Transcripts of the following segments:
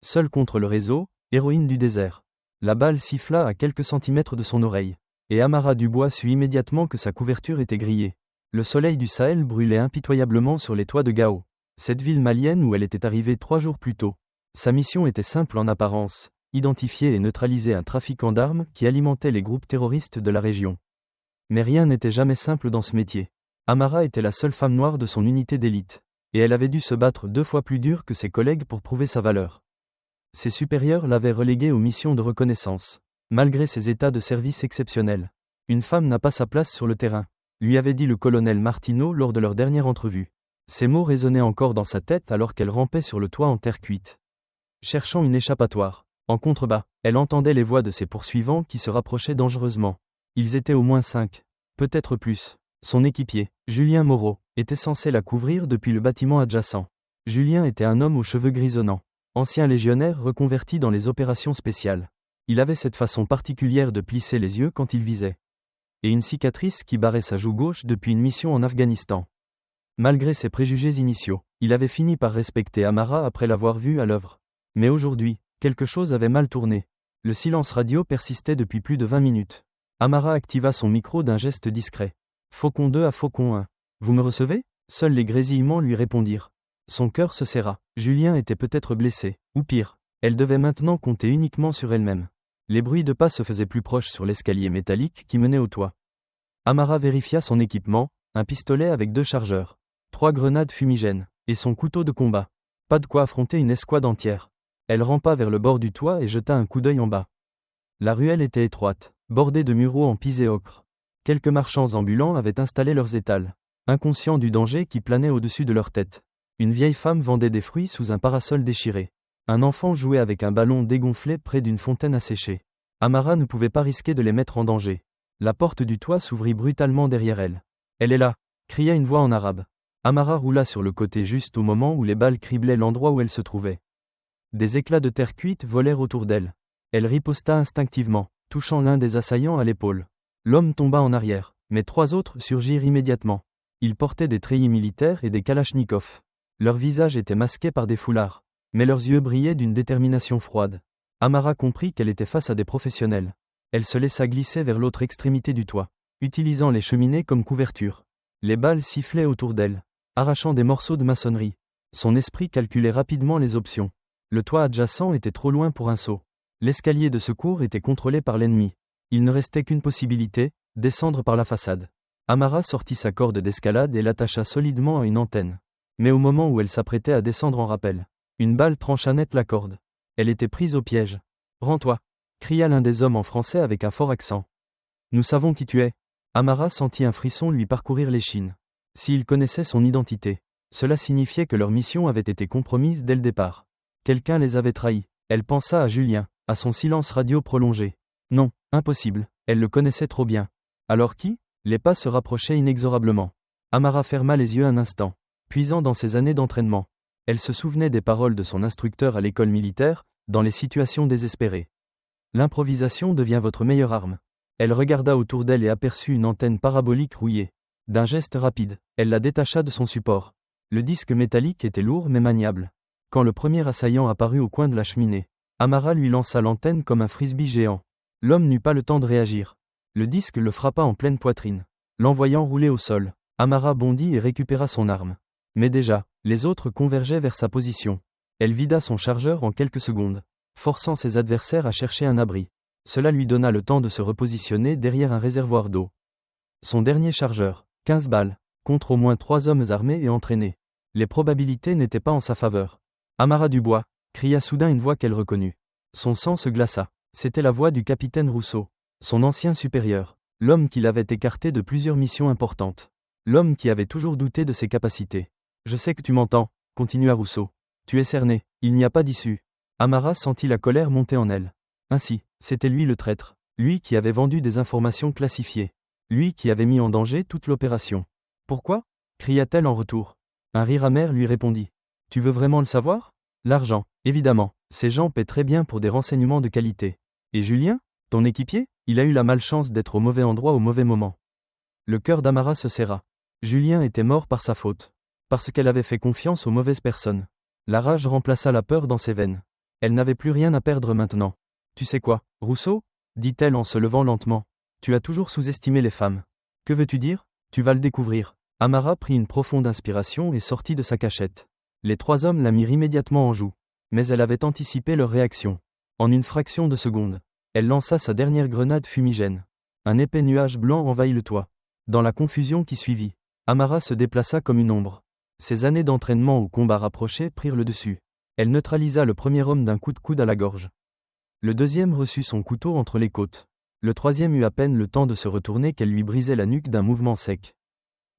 seule contre le réseau, héroïne du désert. La balle siffla à quelques centimètres de son oreille. Et Amara Dubois sut immédiatement que sa couverture était grillée. Le soleil du Sahel brûlait impitoyablement sur les toits de Gao, cette ville malienne où elle était arrivée 3 jours plus tôt. Sa mission était simple en apparence, identifier et neutraliser un trafiquant d'armes qui alimentait les groupes terroristes de la région. Mais rien n'était jamais simple dans ce métier. Amara était la seule femme noire de son unité d'élite, et elle avait dû se battre 2 fois plus dur que ses collègues pour prouver sa valeur. Ses supérieurs l'avaient reléguée aux missions de reconnaissance, malgré ses états de service exceptionnels. Une femme n'a pas sa place sur le terrain, lui avait dit le colonel Martineau lors de leur dernière entrevue. Ces mots résonnaient encore dans sa tête alors qu'elle rampait sur le toit en terre cuite. Cherchant une échappatoire, en contrebas, elle entendait les voix de ses poursuivants qui se rapprochaient dangereusement. Ils étaient au moins 5, peut-être plus. Son équipier, Julien Moreau, était censé la couvrir depuis le bâtiment adjacent. Julien était un homme aux cheveux grisonnants, ancien légionnaire reconverti dans les opérations spéciales. Il avait cette façon particulière de plisser les yeux quand il visait. Et une cicatrice qui barrait sa joue gauche depuis une mission en Afghanistan. Malgré ses préjugés initiaux, il avait fini par respecter Amara après l'avoir vue à l'œuvre. Mais aujourd'hui, quelque chose avait mal tourné. Le silence radio persistait depuis plus de 20 minutes. Amara activa son micro d'un geste discret. Faucon 2 à Faucon 1. Vous me recevez ? Seuls les grésillements lui répondirent. Son cœur se serra. Julien était peut-être blessé, ou pire, elle devait maintenant compter uniquement sur elle-même. Les bruits de pas se faisaient plus proches sur l'escalier métallique qui menait au toit. Amara vérifia son équipement, un pistolet avec 2 chargeurs, 3 grenades fumigènes, et son couteau de combat. Pas de quoi affronter une escouade entière. Elle rampa vers le bord du toit et jeta un coup d'œil en bas. La ruelle était étroite, bordée de muraux en pisé ocre. Quelques marchands ambulants avaient installé leurs étals, inconscients du danger qui planait au-dessus de leur tête. Une vieille femme vendait des fruits sous un parasol déchiré. Un enfant jouait avec un ballon dégonflé près d'une fontaine asséchée. Amara ne pouvait pas risquer de les mettre en danger. La porte du toit s'ouvrit brutalement derrière elle. « Elle est là !» cria une voix en arabe. Amara roula sur le côté juste au moment où les balles criblaient l'endroit où elle se trouvait. Des éclats de terre cuite volèrent autour d'elle. Elle riposta instinctivement, touchant l'un des assaillants à l'épaule. L'homme tomba en arrière, mais 3 autres surgirent immédiatement. Ils portaient des treillis militaires et des kalachnikovs. Leurs visages étaient masqués par des foulards, mais leurs yeux brillaient d'une détermination froide. Amara comprit qu'elle était face à des professionnels. Elle se laissa glisser vers l'autre extrémité du toit, utilisant les cheminées comme couverture. Les balles sifflaient autour d'elle, arrachant des morceaux de maçonnerie. Son esprit calculait rapidement les options. Le toit adjacent était trop loin pour un saut. L'escalier de secours était contrôlé par l'ennemi. Il ne restait qu'une possibilité, descendre par la façade. Amara sortit sa corde d'escalade et l'attacha solidement à une antenne. Mais au moment où elle s'apprêtait à descendre en rappel, une balle trancha net la corde. Elle était prise au piège. « Rends-toi !» cria l'un des hommes en français avec un fort accent. « Nous savons qui tu es. » Amara sentit un frisson lui parcourir l'échine. S'ils connaissaient son identité, cela signifiait que leur mission avait été compromise dès le départ. Quelqu'un les avait trahis. Elle pensa à Julien, à son silence radio prolongé. Non, impossible, elle le connaissait trop bien. Alors qui ? Les pas se rapprochaient inexorablement. Amara ferma les yeux un instant, puisant dans ses années d'entraînement. Elle se souvenait des paroles de son instructeur à l'école militaire, dans les situations désespérées. L'improvisation devient votre meilleure arme. Elle regarda autour d'elle et aperçut une antenne parabolique rouillée. D'un geste rapide, elle la détacha de son support. Le disque métallique était lourd mais maniable. Quand le premier assaillant apparut au coin de la cheminée, Amara lui lança l'antenne comme un frisbee géant. L'homme n'eut pas le temps de réagir. Le disque le frappa en pleine poitrine, l'envoyant rouler au sol. Amara bondit et récupéra son arme. Mais déjà, les autres convergeaient vers sa position. Elle vida son chargeur en quelques secondes, forçant ses adversaires à chercher un abri. Cela lui donna le temps de se repositionner derrière un réservoir d'eau. Son dernier chargeur, 15 balles, contre au moins 3 hommes armés et entraînés. Les probabilités n'étaient pas en sa faveur. Amara Dubois, cria soudain une voix qu'elle reconnut. Son sang se glaça. C'était la voix du capitaine Rousseau, son ancien supérieur, l'homme qui l'avait écarté de plusieurs missions importantes. L'homme qui avait toujours douté de ses capacités. « Je sais que tu m'entends », continua Rousseau. « Tu es cerné, il n'y a pas d'issue. » Amara sentit la colère monter en elle. Ainsi, c'était lui le traître, lui qui avait vendu des informations classifiées, lui qui avait mis en danger toute l'opération. « Pourquoi » cria-t-elle en retour. Un rire amer lui répondit. « Tu veux vraiment le savoir ? L'argent, évidemment, ces gens paient très bien pour des renseignements de qualité. Et Julien, ton équipier, il a eu la malchance d'être au mauvais endroit au mauvais moment. » Le cœur d'Amara se serra. Julien était mort par sa faute. Parce qu'elle avait fait confiance aux mauvaises personnes. La rage remplaça la peur dans ses veines. Elle n'avait plus rien à perdre maintenant. Tu sais quoi, Rousseau ? Dit-elle en se levant lentement. Tu as toujours sous-estimé les femmes. Que veux-tu dire ? Tu vas le découvrir. Amara prit une profonde inspiration et sortit de sa cachette. Les 3 hommes la mirent immédiatement en joue. Mais elle avait anticipé leur réaction. En une fraction de seconde, elle lança sa dernière grenade fumigène. Un épais nuage blanc envahit le toit. Dans la confusion qui suivit, Amara se déplaça comme une ombre. Ses années d'entraînement au combat rapproché prirent le dessus. Elle neutralisa le premier homme d'un coup de coude à la gorge. Le deuxième reçut son couteau entre les côtes. Le troisième eut à peine le temps de se retourner qu'elle lui brisait la nuque d'un mouvement sec.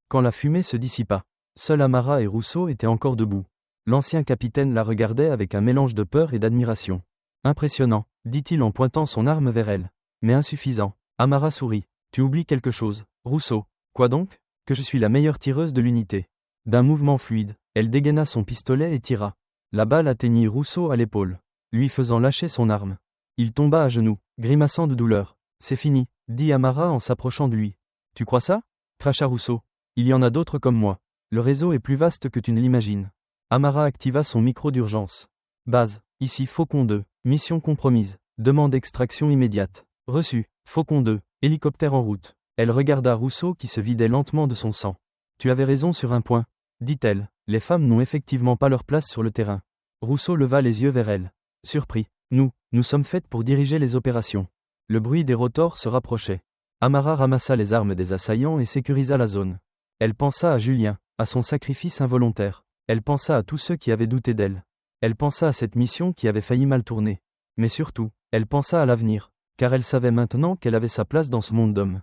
Quand la fumée se dissipa, seuls Amara et Rousseau étaient encore debout. L'ancien capitaine la regardait avec un mélange de peur et d'admiration. Impressionnant, dit-il en pointant son arme vers elle. Mais insuffisant. Amara sourit. Tu oublies quelque chose, Rousseau. Quoi donc ? Que je suis la meilleure tireuse de l'unité. D'un mouvement fluide, elle dégaina son pistolet et tira. La balle atteignit Rousseau à l'épaule, lui faisant lâcher son arme. Il tomba à genoux, grimaçant de douleur. C'est fini, dit Amara en s'approchant de lui. Tu crois ça ? Cracha Rousseau. Il y en a d'autres comme moi. Le réseau est plus vaste que tu ne l'imagines. Amara activa son micro d'urgence. Base, ici Faucon 2, mission compromise, demande d'extraction immédiate. Reçu, Faucon 2, hélicoptère en route. Elle regarda Rousseau qui se vidait lentement de son sang. Tu avais raison sur un point, dit-elle, les femmes n'ont effectivement pas leur place sur le terrain. Rousseau leva les yeux vers elle. Surpris, nous sommes faites pour diriger les opérations. Le bruit des rotors se rapprochait. Amara ramassa les armes des assaillants et sécurisa la zone. Elle pensa à Julien, à son sacrifice involontaire. Elle pensa à tous ceux qui avaient douté d'elle. Elle pensa à cette mission qui avait failli mal tourner. Mais surtout, elle pensa à l'avenir, car elle savait maintenant qu'elle avait sa place dans ce monde d'hommes.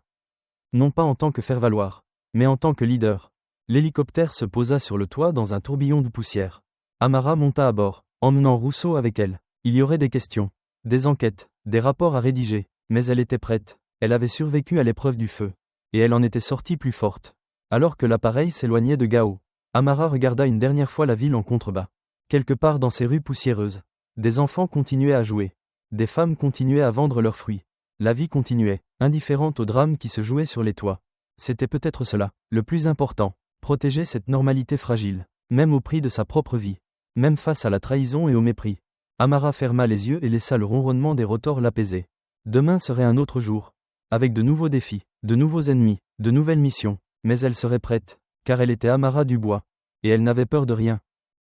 Non pas en tant que faire-valoir, mais en tant que leader. L'hélicoptère se posa sur le toit dans un tourbillon de poussière. Amara monta à bord, emmenant Rousseau avec elle. Il y aurait des questions, des enquêtes, des rapports à rédiger, mais elle était prête. Elle avait survécu à l'épreuve du feu. Et elle en était sortie plus forte. Alors que l'appareil s'éloignait de Gao, Amara regarda une dernière fois la ville en contrebas. Quelque part dans ces rues poussiéreuses, des enfants continuaient à jouer. Des femmes continuaient à vendre leurs fruits. La vie continuait, indifférente au drame qui se jouait sur les toits. C'était peut-être cela, le plus important, protéger cette normalité fragile, même au prix de sa propre vie, même face à la trahison et au mépris. Amara ferma les yeux et laissa le ronronnement des rotors l'apaiser. Demain serait un autre jour, avec de nouveaux défis, de nouveaux ennemis, de nouvelles missions, mais elle serait prête, car elle était Amara Dubois, et elle n'avait peur de rien.